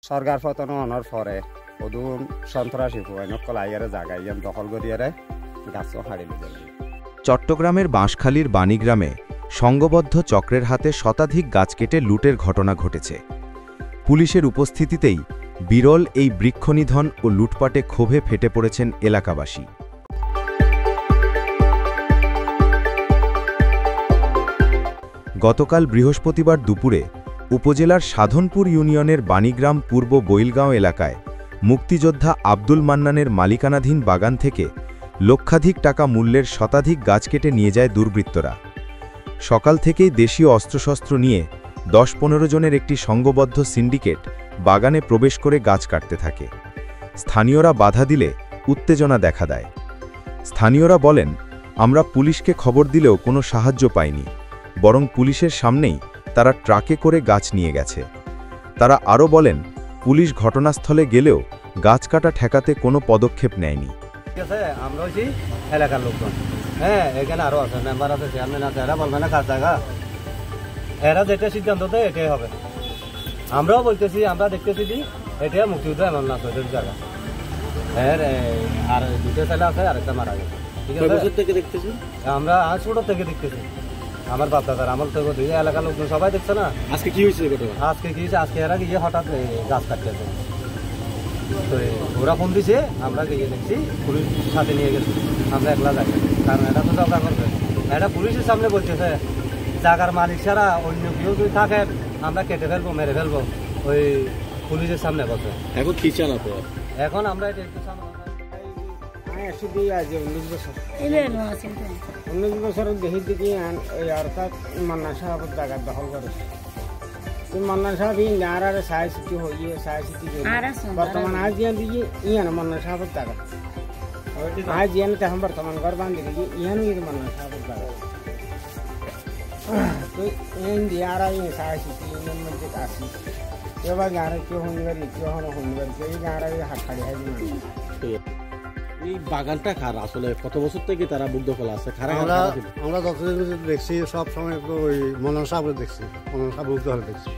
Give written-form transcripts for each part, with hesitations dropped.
সরকার পতন হওয়ার পরে অদূর সন্ত্রাসী নকল আইয়ারে জায়গায় দখল করিয়ারে গাছও হারিয়ে দিল। চট্টগ্রামের বাঁশখালীর বাণীগ্রামে সংঘবদ্ধ চক্রের হাতে শতাধিক গাছ কেটে লুটের ঘটনা ঘটেছে। পুলিশের উপস্থিতিতেই বিরল এই বৃক্ষনিধন ও লুটপাটে ক্ষোভে ফেটে পড়েছেন এলাকাবাসী। গতকাল বৃহস্পতিবার দুপুরে উপজেলার সাধনপুর ইউনিয়নের বাণীগ্রাম পূর্ব বইলগাঁও এলাকায় মুক্তিযোদ্ধা আব্দুল মান্নানের মালিকানাধীন বাগান থেকে লক্ষাধিক টাকা মূল্যের শতাধিক গাছ কেটে নিয়ে যায় দুর্বৃত্তরা। সকাল থেকেই দেশীয় অস্ত্রশস্ত্র নিয়ে ১০-১৫ জনের একটি সংঘবদ্ধ সিন্ডিকেট বাগানে প্রবেশ করে গাছ কাটতে থাকে। স্থানীয়রা বাধা দিলে উত্তেজনা দেখা দেয়। স্থানীয়রা বলেন, আমরা পুলিশকে খবর দিলেও কোনো সাহায্য পাইনি, বরং পুলিশের সামনেই তারা ট্রাকে করে গাছ নিয়ে গেছে। তারা আরও বলেন, পুলিশ ঘটনাস্থলে গেলেও গাছ কাটা ঠেকাতে কোনো পদক্ষেপ নেয়নি। আমরা হচ্ছি এলাকার লোকজন, এখানে আরো আছে, মেম্বার আছে, চেয়ারম্যান আছে, এরা বলবে না কাজ জায়গা, এরা যেটা সিদ্ধান্ত দেয় এটাই হবে। আমরাও বলতেছি, আমরা দেখতেছি যে এটা মুক্তিযুদ্ধ এমন না জায়গা, আর দুটো ছেলে আছে, আরেকটা মারা গেছে। ঠিক আছে, আমরা আজ ছোট থেকে দেখতেছি, আমার বাপ দাদার আমল থেকে এলাকার লোকজন সবাই দেখছে না। আজকে কি হয়েছে? আজকে কি হয়েছে? আজকে এরা গিয়ে হঠাৎ গাছ কাটতেছে, তো ওরা ফোন দিছে, আমরা গিয়ে দেখছি, পুলিশ সাথে নিয়ে গেছি। আমরা একলা যাই, কারণ এটা তো ঝগড়া করবে। এটা পুলিশের সামনে বলতেছে, জায়গার মালিক ছাড়া অন্য কেউ যদি থাকে আমরা কেটে ফেলবো, মেরে ফেলবো, ওই পুলিশের সামনে বসে। এখন কি চান আপনি? এখন আমরা এটা একটু সামনে 19 বছর দেখি দেখি অর্থাৎ মান্না সাহেবের জায়গা দখল করে। মান্না সাহেব আর সাই সিটি হইয়ে সাই সিটি বর্তমান আজ দিয়ে ইয়ান মান্না সাহেবের জায়গা আজ ইয়ান তখন বর্তমান ঘর বান্ধি দিকে ইয়ান মান্না সাহেবের জায়গা। তো ইয়ান দিয়ে আর সাই সিটি ইউনিয়ন মধ্যে আসি এবার গাঁড়ে কেউ শুনবার কেউ শুনবার কেউ গাঁড়ে হাত খাড়ি হাই এই বাগানটা কার আসলে কত বছর থেকে তারা বুদ্ধ ফল আছে? আমরা যতদিন দেখছি সব সময় ওই মনন সাহেব দেখছি, মনন সাহেব বুদ্ধ ফল দেখছি।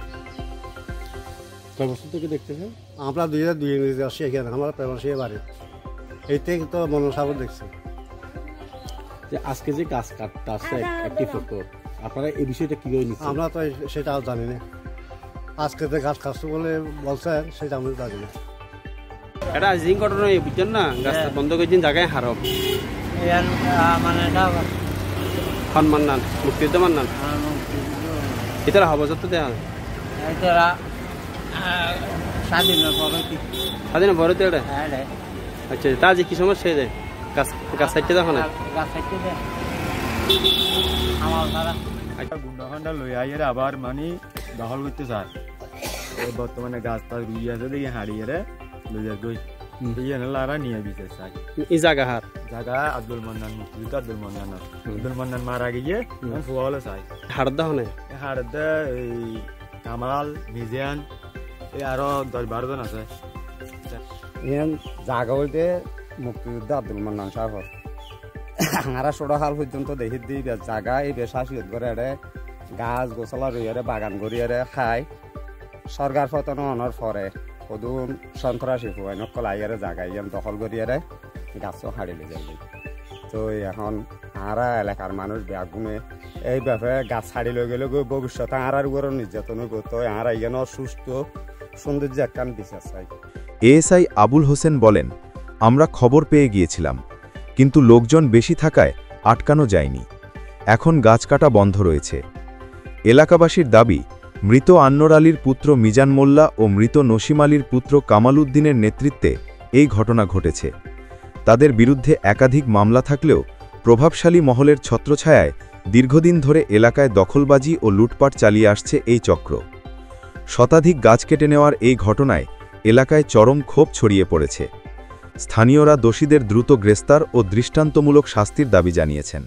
কত বছর থেকে দেখতেছেন? আমরা দুই আসি এখানে, আমরা পেমাসি বাড়ি এই থেকে তো মনন সাহেব দেখছি। যে আজকে যে গাছ কাটতে আসছে একটি ফটো, আপনারা এই বিষয়টা কিভাবে নিচ্ছেন? আমরা তো সেটাও জানি না, আজকে যে গাছ কাটছে বলে বলছেন সেটা আমরা জানি না। এটা জিং ঘটনা বুঝছেন না, গাছটা বন্ধ করেছেন জায়গায় হারব খন মান্নান মুক্তিযুদ্ধ মান্নান এটা হবো তো দেয়া স্বাধীন ভারতে এটা। আচ্ছা, তা যে কি সমস্যা হয়ে যায় গাছ সাইডে তখন গুন্ডাখান্ডা লই আইয়ারে আবার মানে দখল করতে চায়। বর্তমানে গাছ টাছ রুই আছে দেখি হারিয়ে এই জায়গা হার জায়গা আব্দুল মান্নান, মুক্তিযুদ্ধ আব্দুল মান্নান মারা গিয়ে ফুয়ালে চাই হাড় দা হনে হাড় দে এই কামাল মিজিয়ান এই আরো 10-12 জন আছে। জায়গা বলতে মুক্তিযুদ্ধ আব্দুল মান্নান সাহেব আমরা ছোট হাল পর্যন্ত দেখি দিই জায়গা এই বেশাসিয়ত করে এড়ে গাছ গোছলা রইয়ারে বাগান করিয়ারে খায়। সরকার পতন হওয়ার পরে অদূর সন্ত্রাসী নকল আইয়ারে জায়গায় দখল করিয়ারে গাছও হারিয়ে যাবে। তো এখন আরা এলাকার মানুষ ব্যাগুনে এই ব্যাপারে গাছ ছাড়ি লই গেলে ভবিষ্যতে আরার উপরও নির্যাতন হইব। তো আরা ইয়েন সুস্থ সৌন্দর্য একখান বিশ্বাস চাই। এএসআই আবুল হোসেন বলেন, আমরা খবর পেয়ে গিয়েছিলাম, কিন্তু লোকজন বেশি থাকায় আটকানো যায়নি। এখন গাছ কাটা বন্ধ রয়েছে। এলাকাবাসীর দাবি, মৃত আন্নর আলীর পুত্র মিজান মোল্লা ও মৃত নসিম আলীর পুত্র কামাল উদ্দিনের নেতৃত্বে এই ঘটনা ঘটেছে। তাদের বিরুদ্ধে একাধিক মামলা থাকলেও প্রভাবশালী মহলের ছত্রছায়ায় দীর্ঘদিন ধরে এলাকায় দখলবাজি ও লুটপাট চালিয়ে আসছে এই চক্র। শতাধিক গাছ কেটে নেওয়ার এই ঘটনায় এলাকায় চরম ক্ষোভ ছড়িয়ে পড়েছে। স্থানীয়রা দোষীদের দ্রুত গ্রেফতার ও দৃষ্টান্তমূলক শাস্তির দাবি জানিয়েছেন।